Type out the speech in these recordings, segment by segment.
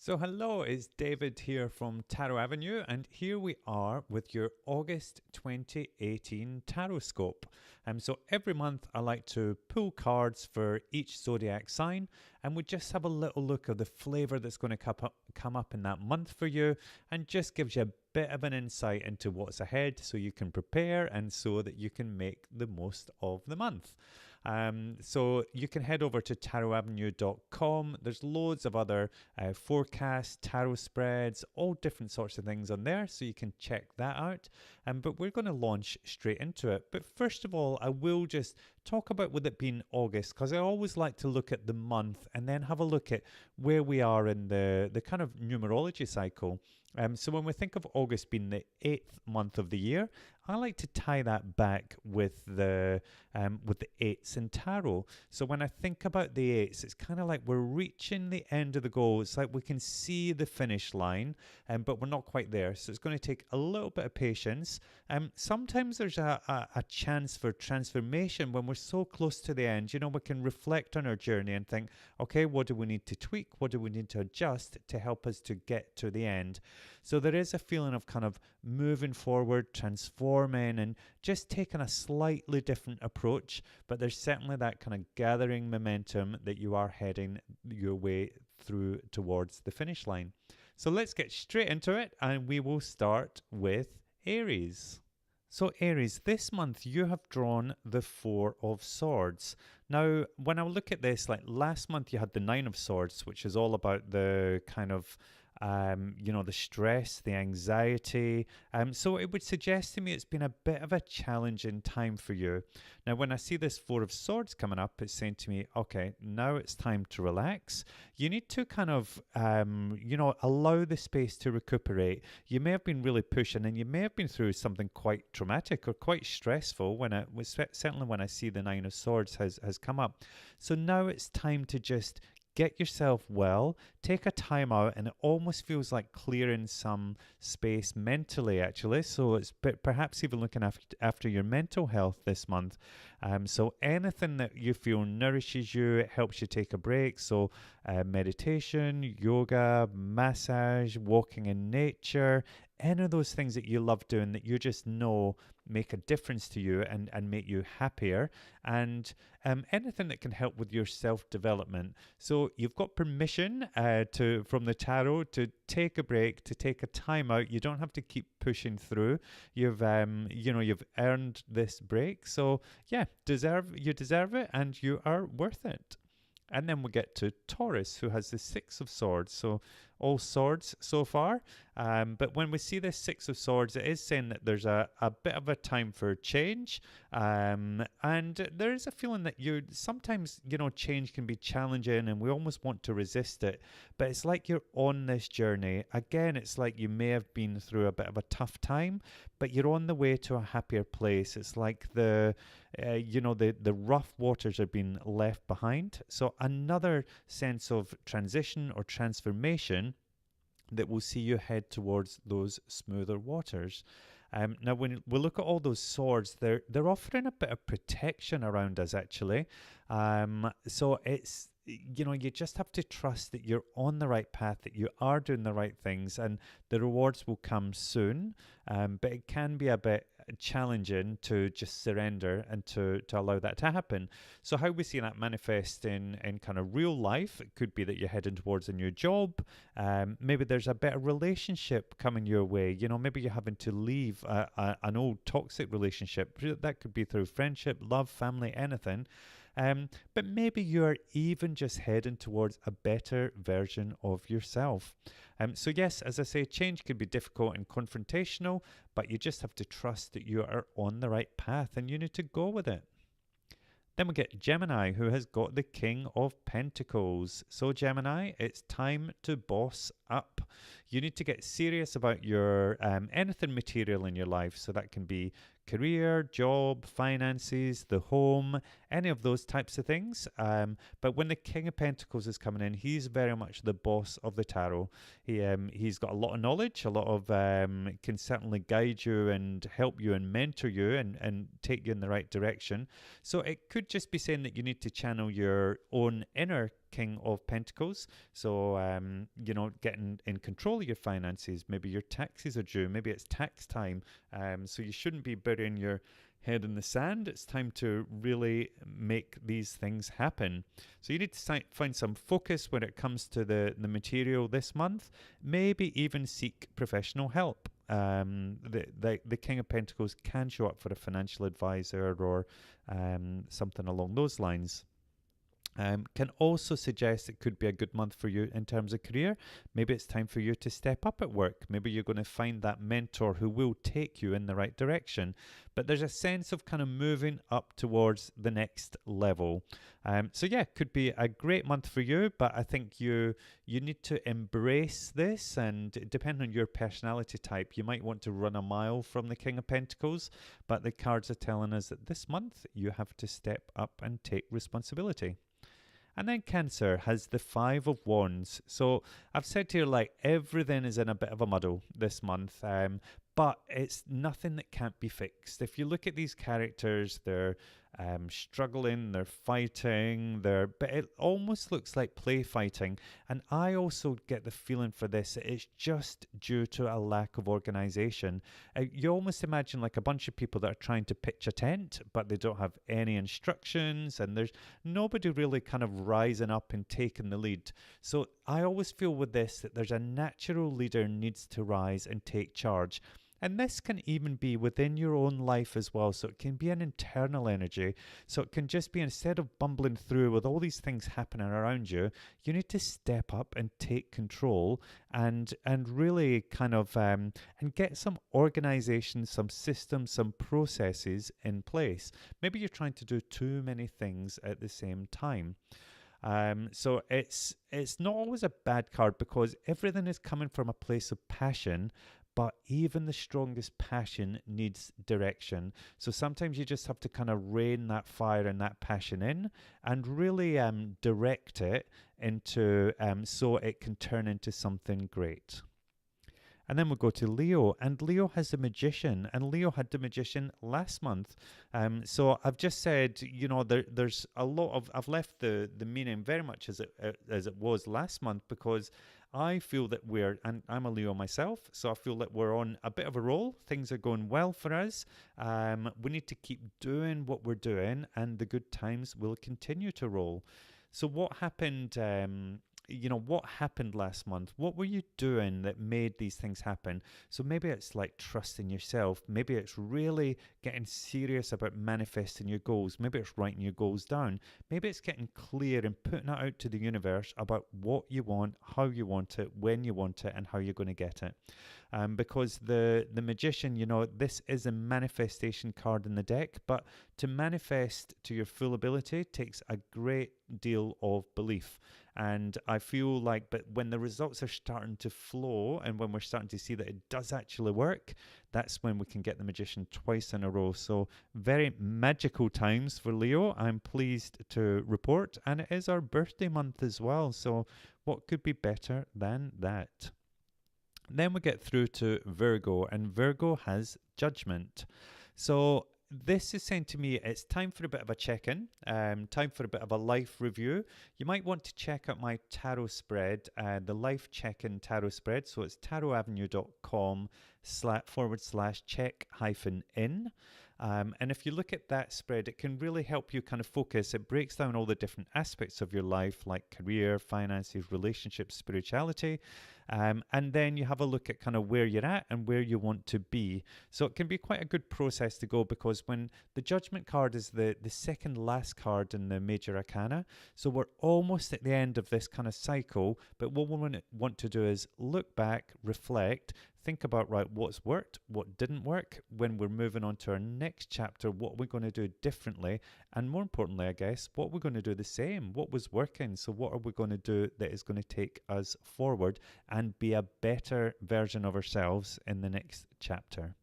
So, hello, it's David here from Tarot Avenue, and here we are with your August 2018 Tarotscope. So, every month I like to pull cards for each zodiac sign, and we just have a little look of the flavor that's going to come up in that month for you, and just gives you a bit of an insight into what's ahead so you can prepare and so that you can make the most of the month. So you can head over to tarotavenue.com. There's loads of other forecasts, tarot spreads, all different sorts of things on there, so you can check that out. But we're going to launch straight into it. But first of all, I will just talk about with it being August, because I always like to look at the month and then have a look at where we are in the kind of numerology cycle. So when we think of August being the 8th month of the year, I like to tie that back with the eights in tarot. So when I think about the eights, it's kind of like we're reaching the end of the goal. It's like we can see the finish line, but we're not quite there. So it's going to take a little bit of patience. Sometimes there's a chance for transformation when we're so close to the end. You know, we can reflect on our journey and think, okay, what do we need to tweak? What do we need to adjust to help us to get to the end? So there is a feeling of kind of moving forward, transforming, and just taking a slightly different approach. But there's certainly that kind of gathering momentum that you are heading your way through towards the finish line. So let's get straight into it, and we will start with Aries. So Aries, this month you have drawn the Four of Swords. Now, when I look at this, like last month you had the Nine of Swords, which is all about the kind of the stress, the anxiety. So it would suggest to me it's been a bit of a challenging time for you. Now, when I see this Four of Swords coming up, it's saying to me, okay, now it's time to relax. You need to kind of, allow the space to recuperate. You may have been really pushing, and you may have been through something quite traumatic or quite stressful certainly when I see the Nine of Swords has come up. So now it's time to just get yourself well, take a time out, and it almost feels like clearing some space mentally, actually. So it's perhaps even looking after your mental health this month. So anything that you feel nourishes you, it helps you take a break. So meditation, yoga, massage, walking in nature, any of those things that you love doing that you just know make a difference to you and make you happier, and anything that can help with your self-development. So you've got permission from the tarot to take a break, to take a time out. You don't have to keep pushing through. You've earned this break. So yeah, you deserve it, and you are worth it. And then we get to Taurus, who has the Six of Swords. So all swords so far. But when we see this Six of Swords, it is saying that there's a bit of a time for change. And there is a feeling that sometimes, change can be challenging and we almost want to resist it. But it's like you're on this journey. Again, it's like you may have been through a bit of a tough time, but you're on the way to a happier place. It's like the rough waters are being left behind. So another sense of transition or transformation that will see you head towards those smoother waters. Now, when we look at all those swords, they're offering a bit of protection around us, actually. So it's, you just have to trust that you're on the right path, that you are doing the right things, and the rewards will come soon. But it can be a bit challenging to just surrender and to allow that to happen. So how we see that manifest in kind of real life, it could be that you're heading towards a new job. Maybe there's a better relationship coming your way. Maybe you're having to leave an old toxic relationship. That could be through friendship, love, family, anything. But maybe you're even just heading towards a better version of yourself. So yes, as I say, change can be difficult and confrontational, but you just have to trust that you are on the right path and you need to go with it. Then we get Gemini, who has got the King of Pentacles. So Gemini, it's time to boss up. You need to get serious about your anything material in your life. So that can be career, job, finances, the home, any of those types of things. But when the King of Pentacles is coming in, he's very much the boss of the tarot. He's got a lot of knowledge, a lot of can certainly guide you and help you and mentor you and take you in the right direction. So it could just be saying that you need to channel your own inner King of Pentacles. So, getting in control of your finances. Maybe your taxes are due. Maybe it's tax time. So you shouldn't be burying your head in the sand. It's time to really make these things happen. So you need to find some focus when it comes to the material this month. Maybe even seek professional help. The King of Pentacles can show up for a financial advisor or something along those lines. Can also suggest it could be a good month for you in terms of career. Maybe it's time for you to step up at work. Maybe you're going to find that mentor who will take you in the right direction. But there's a sense of kind of moving up towards the next level. Could be a great month for you, but I think you need to embrace this, and depending on your personality type, you might want to run a mile from the King of Pentacles, but the cards are telling us that this month you have to step up and take responsibility. And then Cancer has the Five of Wands. So I've said here, like, everything is in a bit of a muddle this month, but it's nothing that can't be fixed. If you look at these characters, they're struggling, they're fighting, but it almost looks like play fighting. And I also get the feeling for this, it's just due to a lack of organization. You almost imagine like a bunch of people that are trying to pitch a tent, but they don't have any instructions, and there's nobody really kind of rising up and taking the lead. So I always feel with this that there's a natural leader needs to rise and take charge. And this can even be within your own life as well. So it can be an internal energy. So it can just be, instead of bumbling through with all these things happening around you, you need to step up and take control and really kind of and get some organization, some systems, some processes in place. Maybe you're trying to do too many things at the same time. So it's not always a bad card, because everything is coming from a place of passion. But even the strongest passion needs direction. So sometimes you just have to kind of rein that fire and that passion in and really direct it into so it can turn into something great. And then we'll go to Leo, and Leo has the Magician, and Leo had the Magician last month. So I've just said, there's a lot of, I've left the meaning very much as it was last month, because I feel that and I'm a Leo myself, so I feel that we're on a bit of a roll. Things are going well for us. We need to keep doing what we're doing, and the good times will continue to roll. So what happened? What happened last month? What were you doing that made these things happen? So maybe it's like trusting yourself. Maybe it's really getting serious about manifesting your goals. Maybe it's writing your goals down. Maybe it's getting clear and putting it out to the universe about what you want, how you want it, when you want it, and how you're going to get it. Because the Magician, this is a manifestation card in the deck, but to manifest to your full ability takes a great deal of belief. And I feel like, but when the results are starting to flow, and when we're starting to see that it does actually work, that's when we can get the Magician twice in a row. So very magical times for Leo, I'm pleased to report. And it is our birthday month as well. So what could be better than that? Then we get through to Virgo, and Virgo has Judgment. So this is saying to me, it's time for a bit of a check-in, time for a bit of a life review. You might want to check out my tarot spread, the life check-in tarot spread. So it's tarotavenue.com/check-in. And if you look at that spread, it can really help you kind of focus. It breaks down all the different aspects of your life, like career, finances, relationships, spirituality. And then you have a look at kind of where you're at and where you want to be. So it can be quite a good process to go, because when the Judgment card is the second last card in the major arcana, so we're almost at the end of this kind of cycle. But what we want to do is look back, reflect, think about, right, what's worked, what didn't work. When we're moving on to our next chapter, what are we going to do differently? And more importantly, I guess, what we're going to do the same? What was working? So what are we going to do that is going to take us forward and be a better version of ourselves in the next chapter?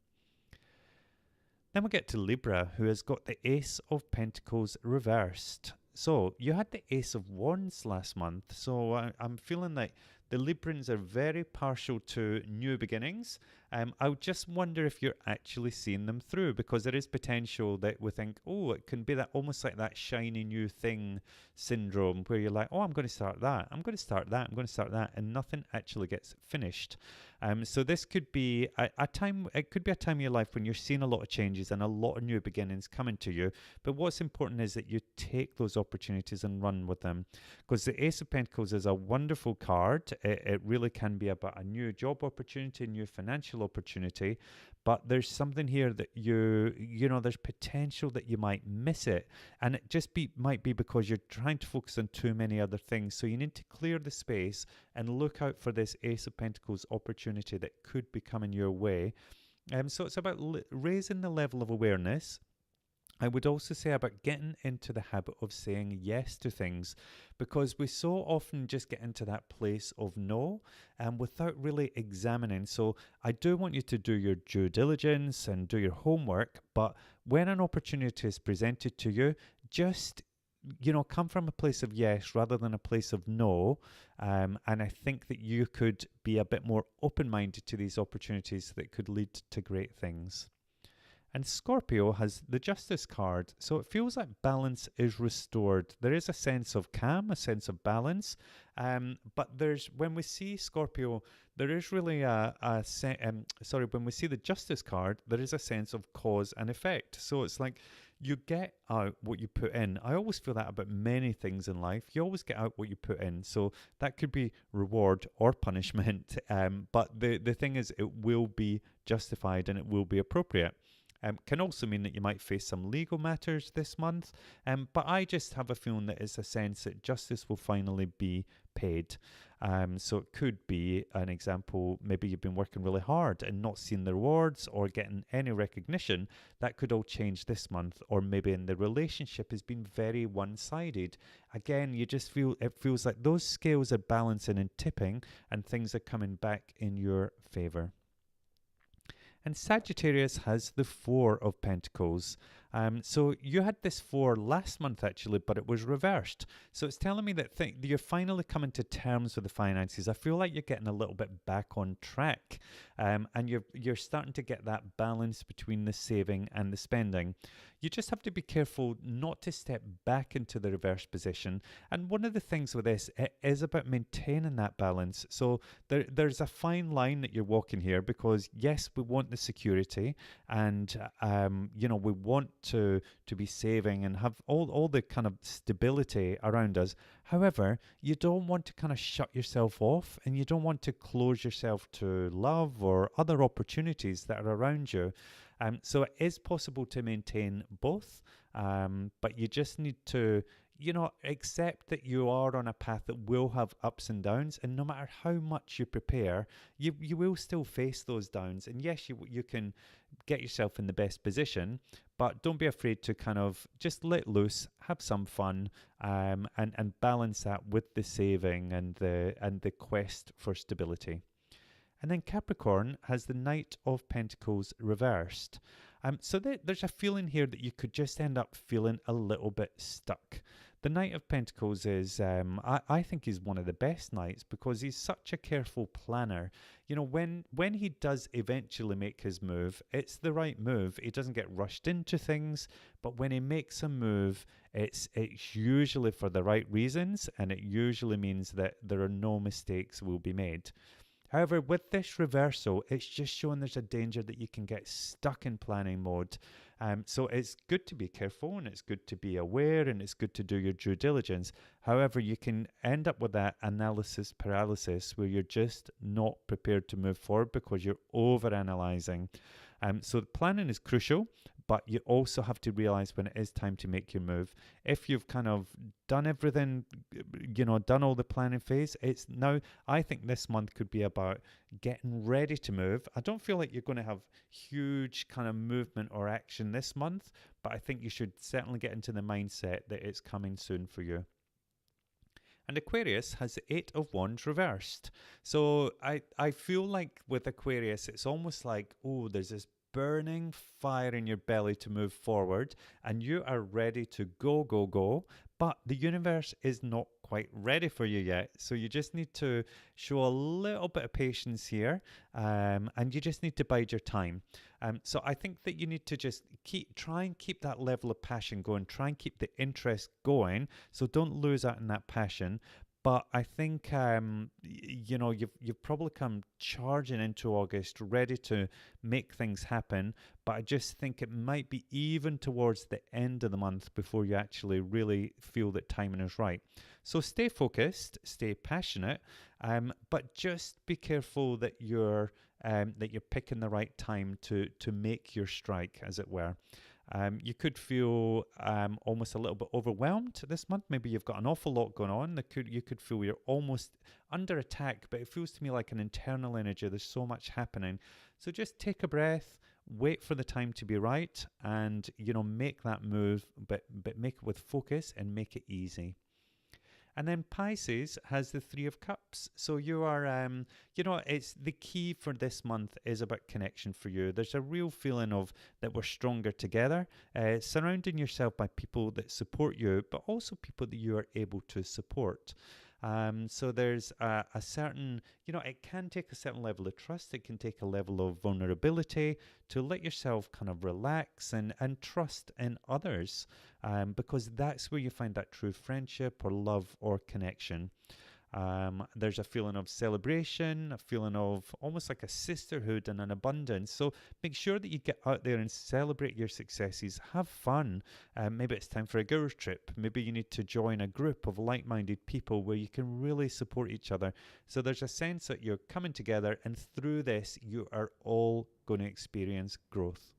Then we get to Libra, who has got the Ace of Pentacles reversed. So you had the Ace of Wands last month. So I'm feeling like The Librans are very partial to new beginnings. I would just wonder if you're actually seeing them through, because there is potential that we think, oh, it can be that almost like that shiny new thing syndrome where you're like, oh, I'm going to start that, I'm going to start that, I'm going to start that, and nothing actually gets finished. So this could be a time, it could be a time in your life when you're seeing a lot of changes and a lot of new beginnings coming to you. But what's important is that you take those opportunities and run with them. Because the Ace of Pentacles is a wonderful card. It really can be about a new job opportunity, new financial opportunity. But there's something here that you know, there's potential that you might miss it. And it just might be because you're trying to focus on too many other things. So you need to clear the space and look out for this Ace of Pentacles opportunity that could be coming your way. So it's about raising the level of awareness. I would also say about getting into the habit of saying yes to things, because we so often just get into that place of no without really examining. So I do want you to do your due diligence and do your homework, but when an opportunity is presented to you, just come from a place of yes rather than a place of no. And I think that you could be a bit more open-minded to these opportunities that could lead to great things. And Scorpio has the Justice card, so it feels like balance is restored. There is a sense of calm, a sense of balance, but when we see Scorpio, there is really when we see the Justice card, there is a sense of cause and effect. So it's like you get out what you put in. I always feel that about many things in life. You always get out what you put in. So that could be reward or punishment, but the thing is, it will be justified and it will be appropriate. Can also mean that you might face some legal matters this month, but I just have a feeling that it's a sense that justice will finally be paid. So it could be an example, maybe you've been working really hard and not seeing the rewards or getting any recognition. That could all change this month. Or maybe in the relationship has been very one-sided. Again, it feels like those scales are balancing and tipping and things are coming back in your favor. And Sagittarius has the Four of Pentacles. So you had this 4 last month, actually, but it was reversed. So it's telling me that you're finally coming to terms with the finances. I feel like you're getting a little bit back on track. And you're starting to get that balance between the saving and the spending. You just have to be careful not to step back into the reverse position. And one of the things with this, it is about maintaining that balance. So there's a fine line that you're walking here, because yes, we want the security, and we want to be saving and have all the kind of stability around us. However, you don't want to kind of shut yourself off, and you don't want to close yourself to love or other opportunities that are around you. So it is possible to maintain both, but you just need to, accept that you are on a path that will have ups and downs, and no matter how much you prepare, you will still face those downs. And yes, you can get yourself in the best position, but don't be afraid to kind of just let loose, have some fun, and balance that with the saving and the quest for stability. And then Capricorn has the Knight of Pentacles reversed. So there's a feeling here that you could just end up feeling a little bit stuck. The Knight of Pentacles is, I think he's one of the best knights, because he's such a careful planner. When he does eventually make his move, it's the right move. He doesn't get rushed into things, but when he makes a move, it's usually for the right reasons, and it usually means that there are no mistakes will be made. However, with this reversal, it's just showing there's a danger that you can get stuck in planning mode. So it's good to be careful, and it's good to be aware, and it's good to do your due diligence. However, you can end up with that analysis paralysis where you're just not prepared to move forward because you're over-analyzing. So planning is crucial, but you also have to realize when it is time to make your move. If you've kind of done everything, done all the planning phase, it's now, I think this month could be about getting ready to move. I don't feel like you're going to have huge kind of movement or action this month, but I think you should certainly get into the mindset that it's coming soon for you. And Aquarius has the 8 of Wands reversed. So I feel like with Aquarius, it's almost like, there's this burning fire in your belly to move forward, and you are ready to go, but the universe is not quite ready for you yet. So you just need to show a little bit of patience here, and you just need to bide your time. So I think that you need to just try and keep that level of passion going, try and keep the interest going. So don't lose out in that passion. But I think you've probably come charging into August, ready to make things happen. But I just think it might be even towards the end of the month before you actually really feel that timing is right. So stay focused, stay passionate, but just be careful that you're picking the right time to make your strike, as it were. You could feel almost a little bit overwhelmed this month. Maybe you've got an awful lot going on. You could feel you're almost under attack, but it feels to me like an internal energy. There's so much happening. So just take a breath, wait for the time to be right, and make that move, but make it with focus and make it easy. And then Pisces has the Three of Cups. So you are, it's the key for this month is about connection for you. There's a real feeling of that we're stronger together, surrounding yourself by people that support you, but also people that you are able to support. So there's a certain, it can take a certain level of trust. It can take a level of vulnerability to let yourself kind of relax and trust in others, because that's where you find that true friendship or love or connection. There's a feeling of celebration, a feeling of almost like a sisterhood and an abundance. So make sure that you get out there and celebrate your successes. Have fun. Maybe it's time for a girls' trip. Maybe you need to join a group of like-minded people where you can really support each other. So there's a sense that you're coming together, and through this, you are all going to experience growth.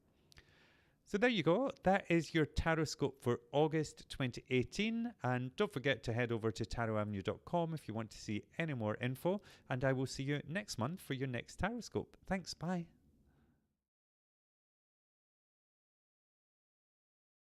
So there you go. That is your Tarotscope for August 2018. And don't forget to head over to tarotavenue.com if you want to see any more info. And I will see you next month for your next Tarotscope. Thanks. Bye.